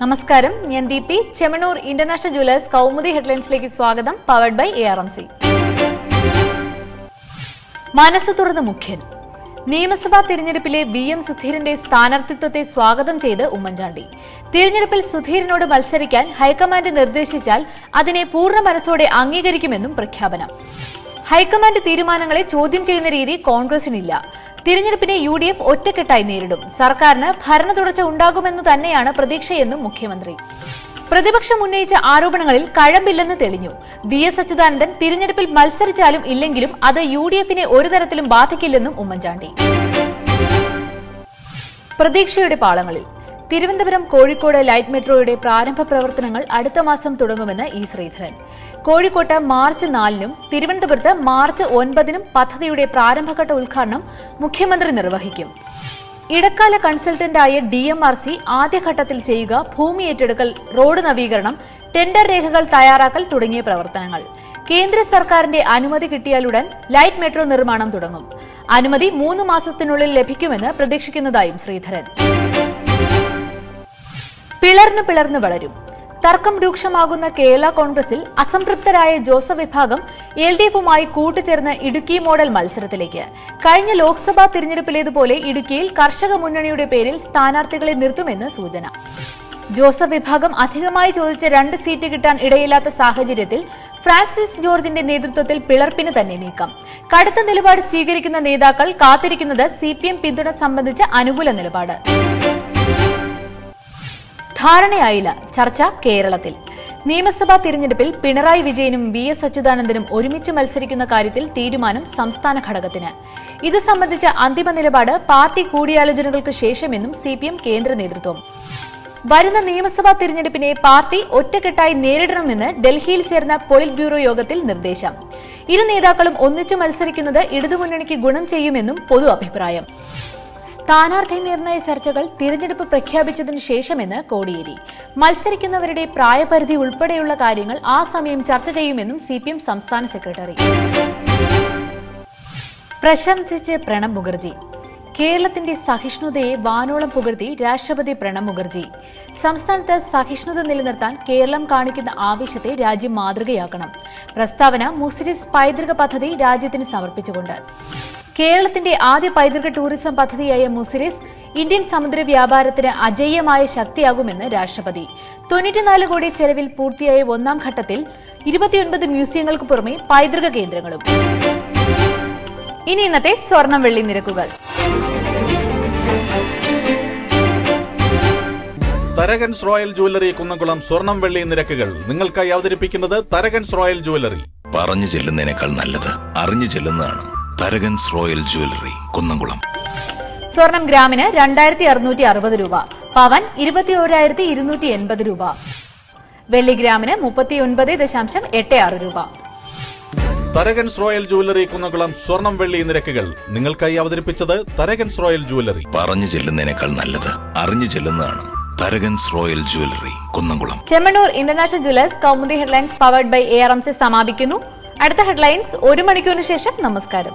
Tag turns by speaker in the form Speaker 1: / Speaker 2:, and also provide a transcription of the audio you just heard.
Speaker 1: നമസ്കാരം, ഞാൻ Deepthi. Chemmanur international jewellers Kaumudi ഹെഡ്ലൈൻസിലേക്ക് സ്വാഗതം. Powered by ARMC. മനസ്സ് തുറന്ന മുഖ്യൻ. നിയമസഭാ തിരഞ്ഞെടുപ്പിലെ VM സുധീരന്റെ സ്ഥാനാർത്ഥിത്വത്തെ സ്വാഗതം ചെയ്ത് ഉമ്മൻചാണ്ടി. തിരഞ്ഞെടുപ്പിൽ സുധീരനോട് മത്സരിക്കാൻ ഹൈക്കമാൻഡ് നിർദ്ദേശിച്ചാൽ അതിനെ പൂർണ്ണ മനസ്സോടെ അംഗീകരിക്കുമെന്നും പ്രഖ്യാപനം. ഹൈക്കമാൻഡ് തീരുമാനങ്ങളെ ചോദ്യം ചെയ്യുന്ന രീതി കോൺഗ്രസിനില്ല. തിരഞ്ഞെടുപ്പിനെ UDF ഒറ്റക്കെട്ടായി നേരിടും. സർക്കാരിന് ഭരണ തുടർച്ച ഉണ്ടാകുമെന്ന് തന്നെയാണ് പ്രതീക്ഷയെന്നും മുഖ്യമന്ത്രി. പ്രതിപക്ഷം ഉന്നയിച്ച ആരോപണങ്ങളിൽ കഴമ്പില്ലെന്ന് തെളിഞ്ഞു. VS അച്യുതാനന്ദൻ തിരഞ്ഞെടുപ്പിൽ മത്സരിച്ചാലും ഇല്ലെങ്കിലും അത് UDFനെ ഒരു തരത്തിലും ബാധിക്കില്ലെന്നും ഉമ്മൻചാണ്ടി. പ്രതീക്ഷയുടെ പാളങ്ങളിൽ. തിരുവനന്തപുരം കോഴിക്കോട് ലൈറ്റ് മെട്രോയുടെ പ്രാരംഭ പ്രവർത്തനങ്ങൾ അടുത്ത മാസം തുടങ്ങുമെന്ന് E. ശ്രീധരൻ. കോഴിക്കോട്ട് മാർച്ച് 4-നും തിരുവനന്തപുരത്ത് മാർച്ച് 9-നും പദ്ധതിയുടെ പ്രാരംഭഘട്ട ഉദ്ഘാടനം മുഖ്യമന്ത്രി നിർവഹിക്കും. ഇടക്കാല കൺസൾട്ടന്റായ DMRC ആദ്യഘട്ടത്തിൽ ചെയ്യുക ഭൂമി ഏറ്റെടുക്കൽ, റോഡ് നവീകരണം, ടെൻഡർ രേഖകൾ തയ്യാറാക്കൽ തുടങ്ങിയ പ്രവർത്തനങ്ങൾ. കേന്ദ്ര സർക്കാരിന്റെ അനുമതി കിട്ടിയാലുടൻ ലൈറ്റ് മെട്രോ നിർമ്മാണം തുടങ്ങും. അനുമതി 3 മാസത്തിനുള്ളിൽ ലഭിക്കുമെന്ന് പ്രതീക്ഷിക്കുന്നതായും ശ്രീധരൻ. പിളർന്നു വളരും. തർക്കം രൂക്ഷമാകുന്ന കേരള കോൺഗ്രസിൽ അസംതൃപ്തരായ ജോസഫ് വിഭാഗം LDFുമായി കൂട്ടുചേർന്ന് ഇടുക്കി മോഡൽ മത്സരത്തിലേക്ക്. കഴിഞ്ഞ ലോക്സഭാ തിരഞ്ഞെടുപ്പിലേതുപോലെ ഇടുക്കിയിൽ കർഷക മുന്നണിയുടെ പേരിൽ സ്ഥാനാർത്ഥികളെ നിർത്തുമെന്ന് സൂചന. ജോസഫ് വിഭാഗം അധികമായി ചോദിച്ച 2 സീറ്റ് കിട്ടാൻ ഇടയില്ലാത്ത സാഹചര്യത്തിൽ ഫ്രാൻസിസ് ജോർജിന്റെ നേതൃത്വത്തിൽ പിളർപ്പിന് തന്നെ നീക്കം. കടുത്ത നിലപാട് സ്വീകരിക്കുന്ന നേതാക്കൾ കാത്തിരിക്കുന്നത് CPM പിന്തുണ സംബന്ധിച്ച അനുകൂല നിലപാട്. ധാരണയായില്ല, ചർച്ച കേരളത്തിൽ. നിയമസഭാ തിരഞ്ഞെടുപ്പിൽ പിണറായി വിജയനും VS അച്യുതാനന്ദനും ഒരുമിച്ച് മത്സരിക്കുന്ന കാര്യത്തിൽ തീരുമാനം സംസ്ഥാന ഘടകത്തിന്. ഇത് സംബന്ധിച്ച അന്തിമ നിലപാട് പാർട്ടി കൂടിയാലോചനകൾക്ക് ശേഷമെന്നും CPM കേന്ദ്ര നേതൃത്വം. വരുന്ന നിയമസഭാ തിരഞ്ഞെടുപ്പിനെ പാർട്ടി ഒറ്റക്കെട്ടായി നേരിടണമെന്ന് ഡൽഹിയിൽ ചേർന്ന പോളിറ്റ് ബ്യൂറോ യോഗത്തിൽ നിർദ്ദേശം. ഇരു നേതാക്കളും ഒന്നിച്ചു മത്സരിക്കുന്നത് ഇടതുമുന്നണിക്ക് ഗുണം ചെയ്യുമെന്നും പൊതു അഭിപ്രായം. സ്ഥാനാർത്ഥി നിർണയ ചർച്ചകൾ തിരഞ്ഞെടുപ്പ് പ്രഖ്യാപിച്ചതിനു ശേഷമെന്ന് കോടിയേരി. മത്സരിക്കുന്നവരുടെ പ്രായപരിധി ഉൾപ്പെടെയുള്ള കാര്യങ്ങൾ ആ സമയം ചർച്ച ചെയ്യുമെന്നും CPM സംസ്ഥാന സെക്രട്ടറി. പ്രശംസിച്ച് പ്രണബ് മുഖർജി. കേരളത്തിന്റെ സഹിഷ്ണുതയെ വാനോളം പുകഴ്ത്തി രാഷ്ട്രപതി പ്രണബ് മുഖർജി. സംസ്ഥാനത്ത് സഹിഷ്ണുത നിലനിർത്താൻ കേരളം കാണിക്കുന്ന ആവേശത്തെ രാജ്യം മാതൃകയാക്കണം. പ്രസ്താവന മുസിരിസ് പൈതൃക പദ്ധതി രാജ്യത്തിന് സമർപ്പിച്ചുകൊണ്ട്. കേരളത്തിന്റെ ആദ്യ പൈതൃക ടൂറിസം പദ്ധതിയായ മുസിരിസ് ഇന്ത്യൻ സമുദ്ര വ്യാപാരത്തിന് അജയ്യമായ ശക്തിയാകുമെന്ന് രാഷ്ട്രപതി. 94 കോടി ചെലവിൽ പൂർത്തിയായ 1ാം ഘട്ടത്തിൽ 29 മ്യൂസിയങ്ങൾക്ക് പുറമെ പൈതൃക കേന്ദ്രങ്ങളും. ഇനി ഇന്നത്തെ സ്വർണം വെള്ളി നിരക്കുകൾ.
Speaker 2: തരകൻസ് റോയൽ ജ്വല്ലറി കുന്നംകുളം സ്വർണം വെള്ളി നിരക്കുകൾ നിങ്ങൾക്കായി അവതരിപ്പിക്കുന്നത് തരകൻസ് റോയൽ ജ്വല്ലറി.
Speaker 3: പറഞ്ഞു ചെല്ലുന്നതിനേക്കാൾ നല്ലത് അറിഞ്ഞു ചെല്ലുന്നതാണ്. Tharakans royal jewellery Kunnamkulam.
Speaker 1: സ്വർണം ഗ്രാമിന് 2660 രൂപ, പവൻ 21,280 രൂപ, വെള്ളി ഗ്രാമിന് 39.86 രൂപ.
Speaker 2: തരകൻസ് റോയൽ ജ്വല്ലറി കുന്നംകുളം സ്വർണം വെള്ളി നിരക്കുകൾ നിങ്ങൾക്കായി അവതരിപ്പിച്ചത് തരകൻസ് റോയൽ ജ്വല്ലറി.
Speaker 3: പറഞ്ഞു ചെല്ലുന്നതിനേക്കാൾ നല്ലത് അറിഞ്ഞു ചെല്ലുന്നതാണ്. Tharakans royal jewellery Kunnamkulam.
Speaker 1: Chemmanur international jewellers Kaumudi headlines powered by ARMC സമാപിക്കുന്നു. അടുത്ത ഹെഡ്ലൈൻസ് 1 മണിക്കൂറിന് ശേഷം. നമസ്കാരം.